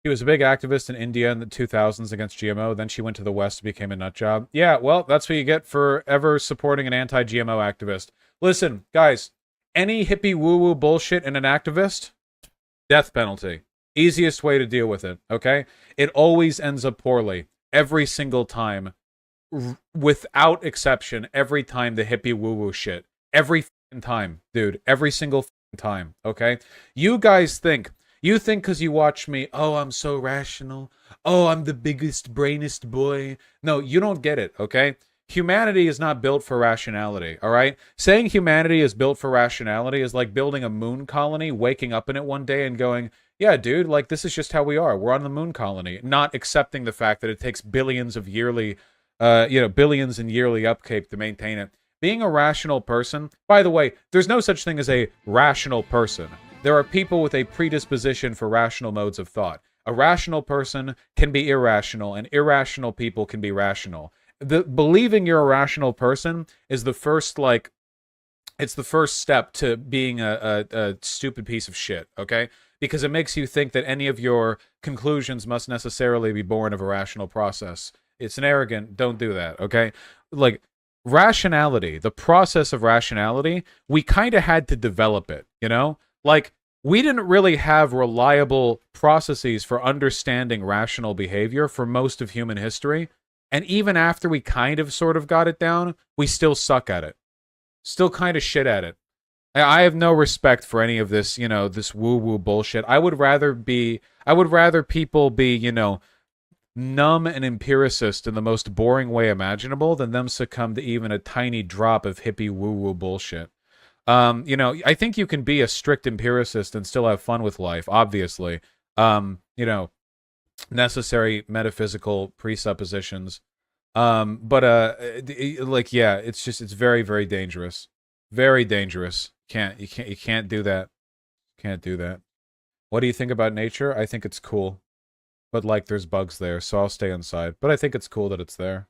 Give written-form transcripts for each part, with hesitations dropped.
She was a big activist in India in the 2000s against GMO. Then she went to the West and became a nut job. Yeah, well, that's what you get for ever supporting an anti-GMO activist. Listen, guys, any hippie woo-woo bullshit in an activist, death penalty. Easiest way to deal with it, okay? It always ends up poorly. Every single time. Without exception, every time the hippie woo-woo shit. Every time, dude. Every single time, okay? You guys think... You think because you watch me, oh, I'm so rational. Oh, I'm the biggest, brainest boy. No, you don't get it, okay? Humanity is not built for rationality, all right? Saying humanity is built for rationality is like building a moon colony, waking up in it one day and going, yeah, dude, like this is just how we are. We're on the moon colony, not accepting the fact that it takes billions of yearly, billions in yearly upkeep to maintain it. Being a rational person, by the way, there's no such thing as a rational person. There are people with a predisposition for rational modes of thought. A rational person can be irrational, and irrational people can be rational. Believing you're a rational person is the first, it's the first step to being a stupid piece of shit, okay? Because it makes you think that any of your conclusions must necessarily be born of a rational process. It's an arrogant, don't do that, okay? Like, rationality, the process of rationality, we kind of had to develop it, you know? Like, we didn't really have reliable processes for understanding rational behavior for most of human history. And even after we kind of sort of got it down, we still suck at it. Still kind of shit at it. I have no respect for any of this, this woo-woo bullshit. I would rather people be, numb and empiricist in the most boring way imaginable than them succumb to even a tiny drop of hippie woo-woo bullshit. I think you can be a strict empiricist and still have fun with life, obviously. Necessary metaphysical presuppositions. It's very, very dangerous. Very dangerous. You can't do that. Can't do that. What do you think about nature? I think it's cool. But there's bugs there, so I'll stay inside. But I think it's cool that it's there.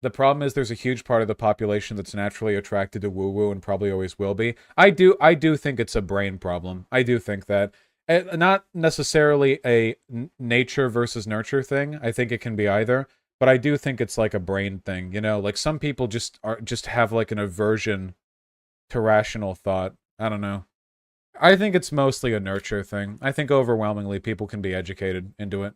The problem is there's a huge part of the population that's naturally attracted to woo-woo and probably always will be. I do think it's a brain problem. I do think that. Not necessarily a nature versus nurture thing. I think it can be either. But I do think it's like a brain thing, Like some people just have like an aversion to rational thought. I don't know. I think it's mostly a nurture thing. I think overwhelmingly people can be educated into it,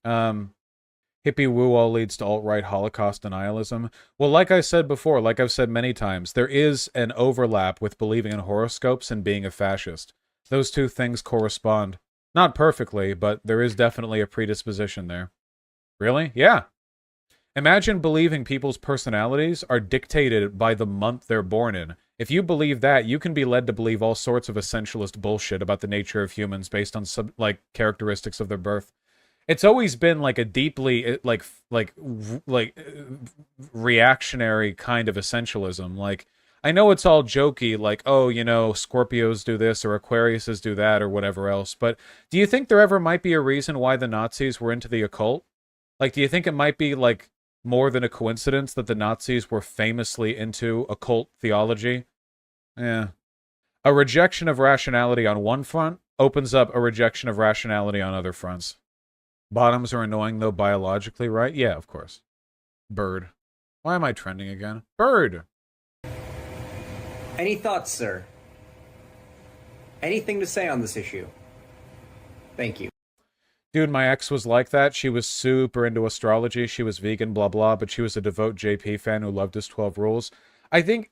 Hippie woo all leads to alt-right Holocaust denialism. Well, like I said before, like I've said many times, there is an overlap with believing in horoscopes and being a fascist. Those two things correspond. Not perfectly, but there is definitely a predisposition there. Really? Yeah. Imagine believing people's personalities are dictated by the month they're born in. If you believe that, you can be led to believe all sorts of essentialist bullshit about the nature of humans based on characteristics of their birth. It's always been like a deeply reactionary kind of essentialism. Like, I know it's all jokey, like, oh, Scorpios do this or Aquariuses do that or whatever else, but do you think there ever might be a reason why the Nazis were into the occult? Like, do you think it might be more than a coincidence that the Nazis were famously into occult theology? Yeah. A rejection of rationality on one front opens up a rejection of rationality on other fronts. Bottoms are annoying, though, biologically, right? Yeah, of course. Bird. Why am I trending again? Bird! Any thoughts, sir? Anything to say on this issue? Thank you. Dude, my ex was like that. She was super into astrology. She was vegan, blah, blah, but she was a devout JP fan who loved his 12 rules. I think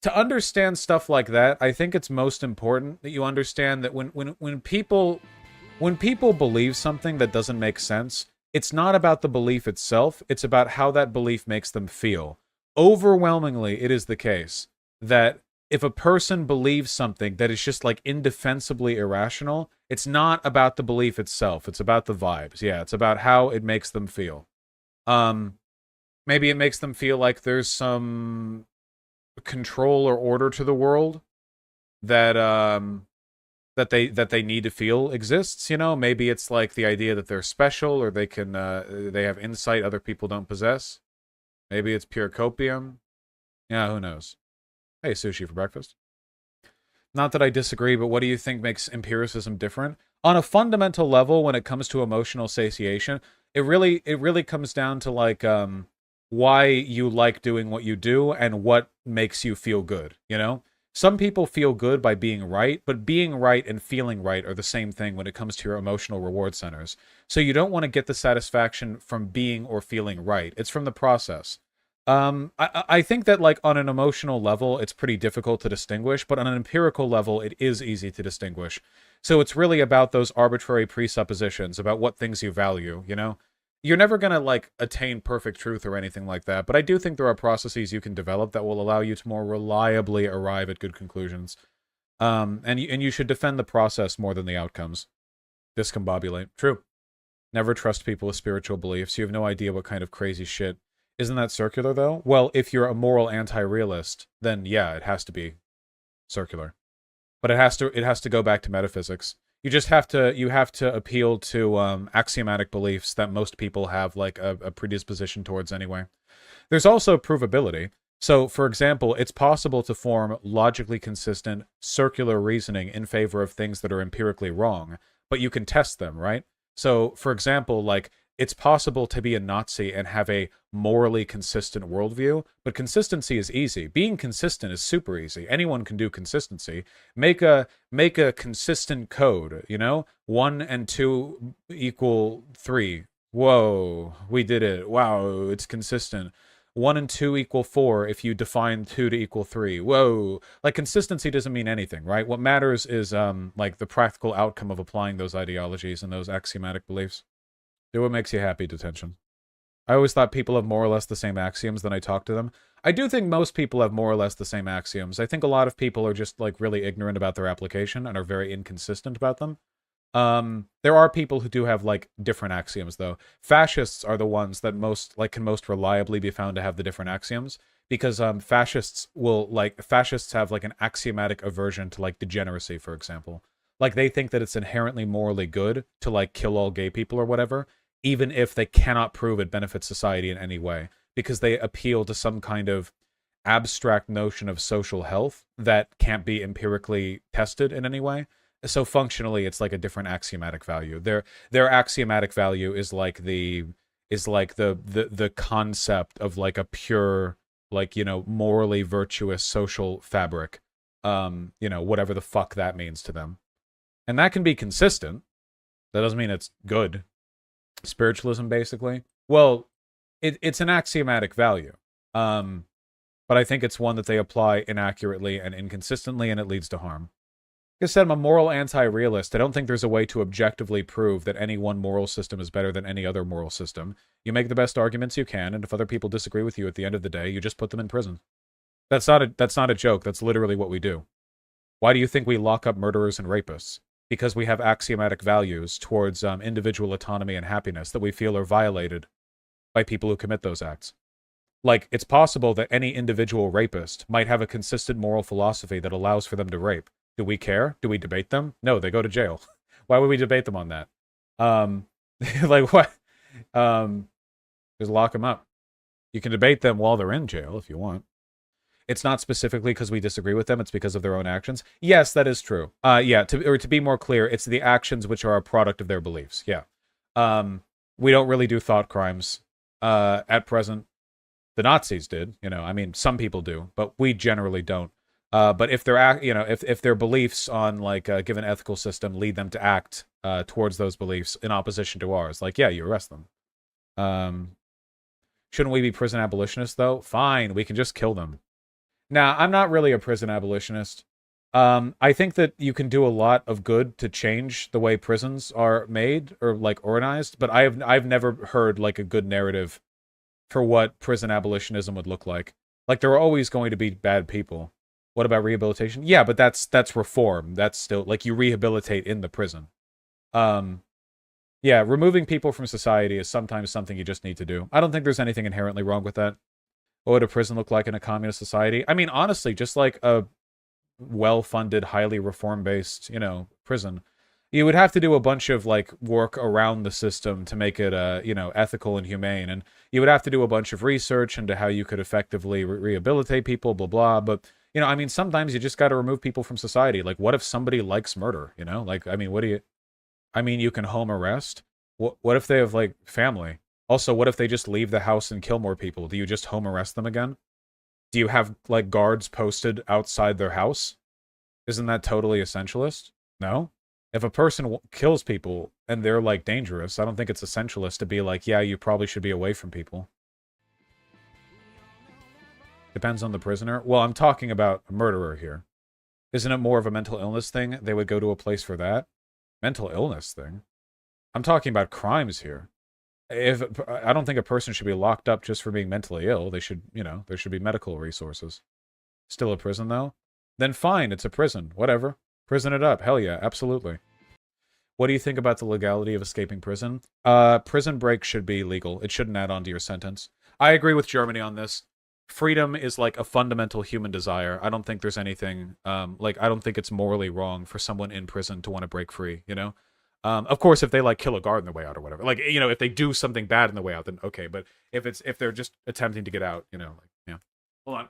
to understand stuff like that, I think it's most important that you understand that when people believe something that doesn't make sense, it's not about the belief itself. It's about how that belief makes them feel. Overwhelmingly, it is the case that if a person believes something that is just indefensibly irrational, it's not about the belief itself. It's about the vibes. Yeah, it's about how it makes them feel. Maybe it makes them feel like there's some control or order to the world that that they need to feel exists. Maybe it's like the idea that they're special or they have insight other people don't possess. Maybe it's pure copium. Yeah, who knows? Hey, sushi for breakfast. Not that I disagree, but what do you think makes empiricism different? On a fundamental level, when it comes to emotional satiation, it really comes down to like why you like doing what you do and what makes you feel good, you know? Some people feel good by being right, but being right and feeling right are the same thing when it comes to your emotional reward centers. So you don't want to get the satisfaction from being or feeling right. It's from the process. I think that like on an emotional level, it's pretty difficult to distinguish, but on an empirical level, it is easy to distinguish. So it's really about those arbitrary presuppositions about what things you value, you know? You're never going to like attain perfect truth or anything like that, but I do think there are processes you can develop that will allow you to more reliably arrive at good conclusions. And you should defend the process more than the outcomes. Discombobulate. True. Never trust people with spiritual beliefs. You have no idea what kind of crazy shit. Isn't that circular though? Well, if you're a moral anti-realist, then yeah, it has to be circular. But it has to go back to metaphysics. You have to appeal to axiomatic beliefs that most people have like a predisposition towards anyway. There's also provability. So, for example, it's possible to form logically consistent circular reasoning in favor of things that are empirically wrong, but you can test them, right? So, for example, like it's possible to be a Nazi and have a morally consistent worldview, but consistency is easy. Being consistent is super easy. Anyone can do consistency. Make a consistent code, you know? 1 and 2 equal 3. Whoa, we did it. Wow, it's consistent. 1 and 2 equal 4 if you define 2 to equal 3. Whoa. Like, consistency doesn't mean anything, right? What matters is, like, the practical outcome of applying those ideologies and those axiomatic beliefs. Do what makes you happy, detention. I always thought people have more or less the same axioms when I talk to them. I do think most people have more or less the same axioms. I think a lot of people are just, like, really ignorant about their application and are very inconsistent about them. There are people who do have like different axioms though. Fascists are the ones that can most reliably be found to have the different axioms because fascists have like an axiomatic aversion to like degeneracy, for example. Like they think that it's inherently morally good to like kill all gay people or whatever, even if they cannot prove it benefits society in any way, because they appeal to some kind of abstract notion of social health that can't be empirically tested in any way. So functionally it's like a different axiomatic value. Their axiomatic value is like the concept of like a pure, like, you know, morally virtuous social fabric. You know, whatever the fuck that means to them. And that can be consistent. That doesn't mean it's good. Spiritualism, basically. Well, it's an axiomatic value. But I think it's one that they apply inaccurately and inconsistently, and it leads to harm. Like I said, I'm a moral anti-realist. I don't think there's a way to objectively prove that any one moral system is better than any other moral system. You make the best arguments you can, and if other people disagree with you at the end of the day, you just put them in prison. That's not a joke. That's literally what we do. Why do you think we lock up murderers and rapists? Because we have axiomatic values towards individual autonomy and happiness that we feel are violated by people who commit those acts. Like, it's possible that any individual rapist might have a consistent moral philosophy that allows for them to rape. Do we care? Do we debate them? No, they go to jail. Why would we debate them on that? Like, what? Just lock them up. You can debate them while they're in jail if you want. It's not specifically because we disagree with them. It's because of their own actions. Yes, that is true. Yeah, to be more clear, it's the actions which are a product of their beliefs. Yeah. We don't really do thought crimes at present. The Nazis did, you know. I mean, some people do, but we generally don't. But if their if their beliefs on like a given ethical system lead them to act towards those beliefs in opposition to ours, like, yeah, you arrest them. Shouldn't we be prison abolitionists though? Fine, we can just kill them. Now, I'm not really a prison abolitionist. I think that you can do a lot of good to change the way prisons are made or like organized, but I've never heard like a good narrative for what prison abolitionism would look like. Like, there are always going to be bad people. What about rehabilitation? Yeah, but that's reform. That's still like you rehabilitate in the prison. Yeah, removing people from society is sometimes something you just need to do. I don't think there's anything inherently wrong with that. What would a prison look like in a communist society? I mean, honestly, just like a well-funded, highly reform-based, you know, prison. You would have to do a bunch of like work around the system to make it, you know, ethical and humane, and you would have to do a bunch of research into how you could effectively rehabilitate people, blah blah. But you know, I mean, sometimes you just got to remove people from society. Like, what if somebody likes murder? You know, like, I mean, what do you? I mean, you can home arrest. What if they have like family? Also, what if they just leave the house and kill more people? Do you just home arrest them again? Do you have like guards posted outside their house? Isn't that totally essentialist? No? If a person kills people and they're like dangerous, I don't think it's essentialist to be like, yeah, you probably should be away from people. Depends on the prisoner. Well, I'm talking about a murderer here. Isn't it more of a mental illness thing? They would go to a place for that? Mental illness thing? I'm talking about crimes here. If I don't think a person should be locked up just for being mentally ill. They should, there should be medical resources. Still a prison, though? Then fine, it's a prison. Whatever. Prison it up. Hell yeah, absolutely. What do you think about the legality of escaping prison? Prison break should be legal. It shouldn't add on to your sentence. I agree with Germany on this. Freedom is like a fundamental human desire. I don't think there's anything, I don't think it's morally wrong for someone in prison to want to break free, Of course, if they like kill a guard on the way out or whatever, if they do something bad on the way out, then okay. But if they're just attempting to get out, yeah. Hold on.